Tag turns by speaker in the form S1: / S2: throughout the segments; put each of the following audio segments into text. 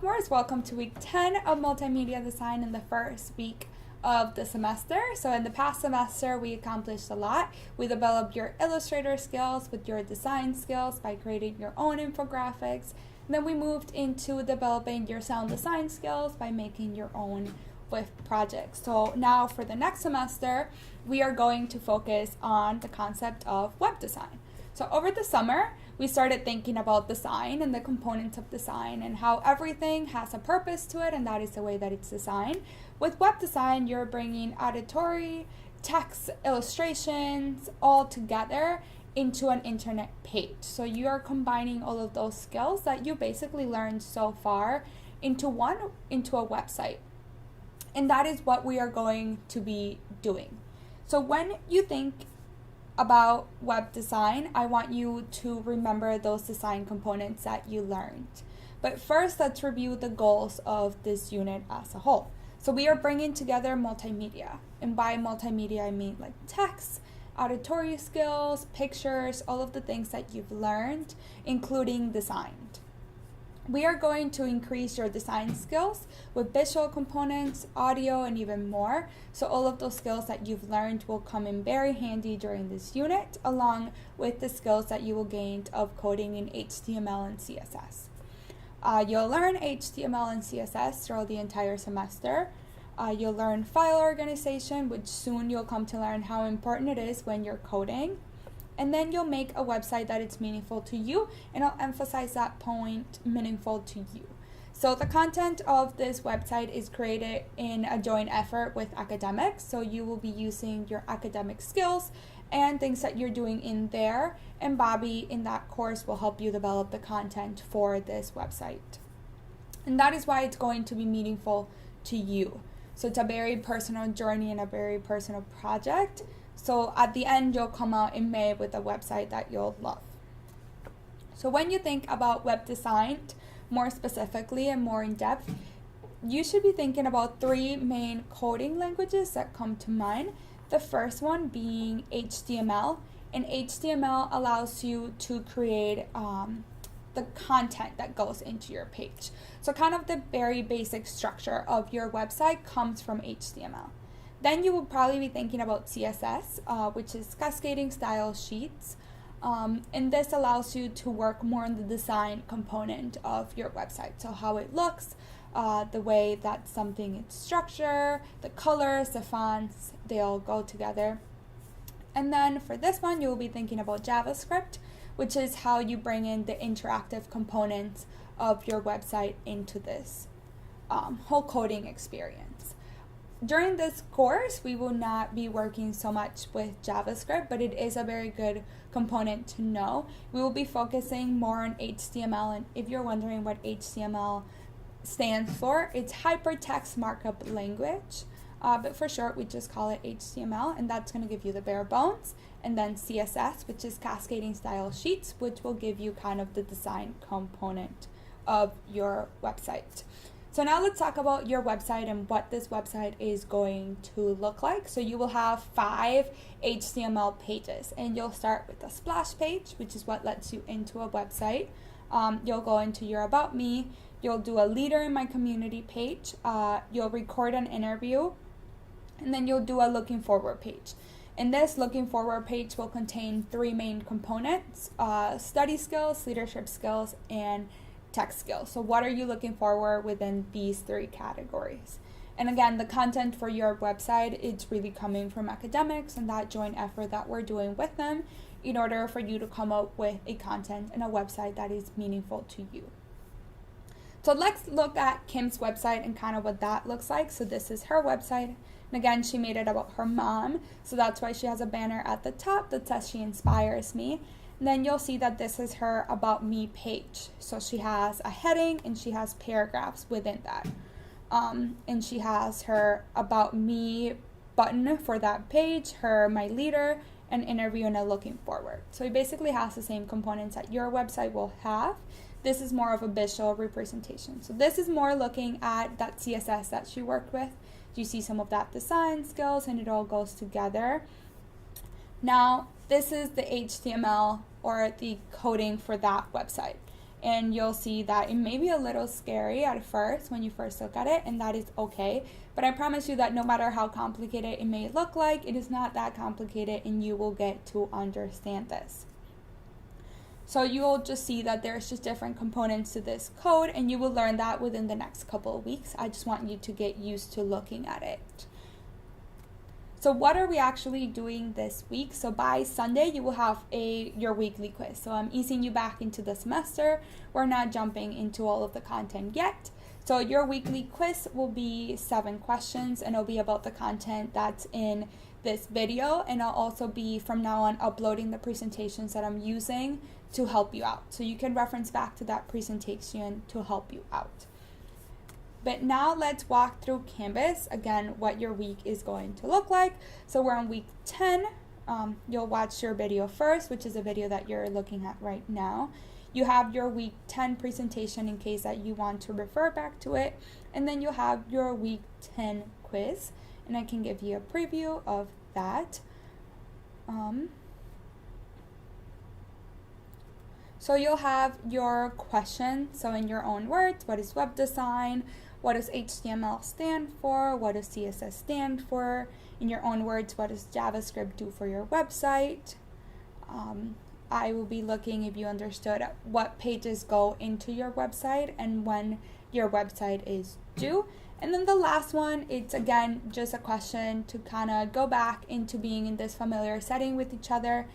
S1: Sophomores, welcome to week 10 of Multimedia Design in the first week of the semester. So in the past semester, we accomplished a lot. We developed your Illustrator skills with your design skills by creating your own infographics. And then we moved into developing your sound design skills by making your own with projects. So now for the next semester, we are going to focus on the concept of web design. So over the summer, we started thinking about design and the components of design and how everything has a purpose to it, and that is the way that it's designed. With web design, you're bringing auditory, text, illustrations all together into an internet page. So you are combining all of those skills that you basically learned so far into a website. And that is what we are going to be doing. So when you think about web design, I want you to remember those design components that you learned. But first, let's review the goals of this unit as a whole. So we are bringing together multimedia. And by multimedia, I mean like text, auditory skills, pictures, all of the things that you've learned, including design. We are going to increase your design skills with visual components, audio, and even more. So all of those skills that you've learned will come in very handy during this unit, along with the skills that you will gain of coding in HTML and CSS. You'll learn HTML and CSS throughout the entire semester. You'll learn file organization, which soon you'll come to learn how important it is when you're coding. And then you'll make a website that is meaningful to you, and I'll emphasize that point, meaningful to you. So the content of this website is created in a joint effort with academics. So you will be using your academic skills and things that you're doing in there. And Bobby in that course will help you develop the content for this website. And that is why it's going to be meaningful to you. So it's a very personal journey and a very personal project. So at the end, you'll come out in May with a website that you'll love. So when you think about web design, more specifically and more in depth, you should be thinking about three main coding languages that come to mind. The first one being HTML, and HTML allows you to create the content that goes into your page. So kind of the very basic structure of your website comes from HTML. Then you will probably be thinking about CSS, which is cascading style sheets. And this allows you to work more on the design component of your website. So how it looks, the way that something is structured, the colors, the fonts, they all go together. And then for this one, you will be thinking about JavaScript, which is how you bring in the interactive components of your website into this whole coding experience. During this course, we will not be working so much with JavaScript, but it is a very good component to know. We will be focusing more on HTML, and if you're wondering what HTML stands for, it's Hypertext Markup Language, but for short, we just call it HTML, and that's going to give you the bare bones. And then CSS, which is Cascading Style Sheets, which will give you kind of the design component of your website. So now let's talk about your website and what this website is going to look like. So you will have 5 HTML pages, and you'll start with a splash page, which is what lets you into a website. You'll go into your About Me. You'll do a Leader in My Community page. You'll record an interview, and then you'll do a Looking Forward page. And this Looking Forward page will contain 3 main components: study skills, leadership skills, and tech skills. So what are you looking for within these 3 categories? And again, the content for your website, it's really coming from academics and that joint effort that we're doing with them in order for you to come up with a content and a website that is meaningful to you. So let's look at Kim's website and kind of what that looks like. So this is her website. And again, she made it about her mom. So that's why she has a banner at the top that says she inspires me. And then you'll see that this is her About Me page. So she has a heading and she has paragraphs within that. And she has her About Me button for that page, her My Leader, an interview, and a Looking Forward. So it basically has the same components that your website will have. This is more of a visual representation. So this is more looking at that CSS that she worked with. You see some of that design skills, and it all goes together. Now, this is the HTML or the coding for that website. and you'll see that it may be a little scary at first when you first look at it, and that is okay. But I promise you that no matter how complicated it may look like, it is not that complicated, and you will get to understand this. So you'll just see that there's just different components to this code, and you will learn that within the next couple of weeks. I just want you to get used to looking at it. So what are we actually doing this week? So by Sunday, you will have your weekly quiz. So I'm easing you back into the semester. We're not jumping into all of the content yet. So your weekly quiz will be 7 questions, and it'll be about the content that's in this video. And I'll also be, from now on, uploading the presentations that I'm using to help you out. So you can reference back to that presentation to help you out. But now let's walk through Canvas, again, what your week is going to look like. So we're on week 10. You'll watch your video first, which is a video that you're looking at right now. You have your week 10 presentation in case that you want to refer back to it. And then you'll have your week 10 quiz. And I can give you a preview of that. So you'll have your question. So in your own words, what is web design? What does HTML stand for? What does CSS stand for? In your own words, what does JavaScript do for your website? I will be looking, if you understood, what pages go into your website and when your website is due. And then the last one, it's again just a question to kind of go back into being in this familiar setting with each other.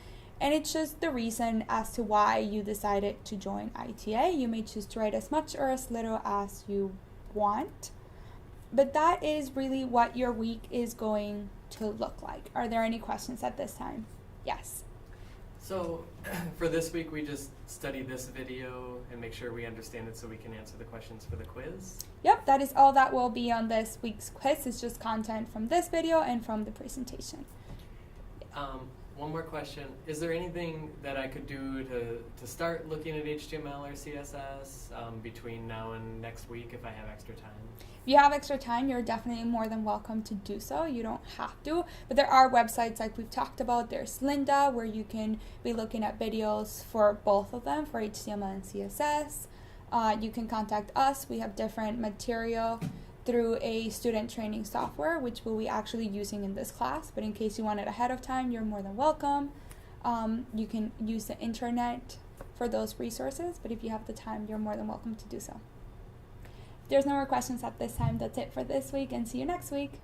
S1: And it's just the reason as to why you decided to join ITA. You may choose to write as much or as little as you want. But that is really what your week is going to look like. Are there any questions at this time? Yes.
S2: So for this week, we just study this video and make sure we understand it so we can answer the questions for the quiz?
S1: Yep, that is all that will be on this week's quiz. It's just content from this video and from the presentation.
S2: One more question. Is there anything that I could do to start looking at HTML or CSS between now and next week if I have extra time?
S1: If you have extra time, you're definitely more than welcome to do so. You don't have to, but there are websites like we've talked about. There's Lynda, where you can be looking at videos for both of them, for HTML and CSS. You can contact us. We have different material through a student training software, which we'll be actually using in this class. But in case you want it ahead of time, you're more than welcome. You can use the internet for those resources, but if you have the time, you're more than welcome to do so. If there's no more questions at this time, that's it for this week, and see you next week.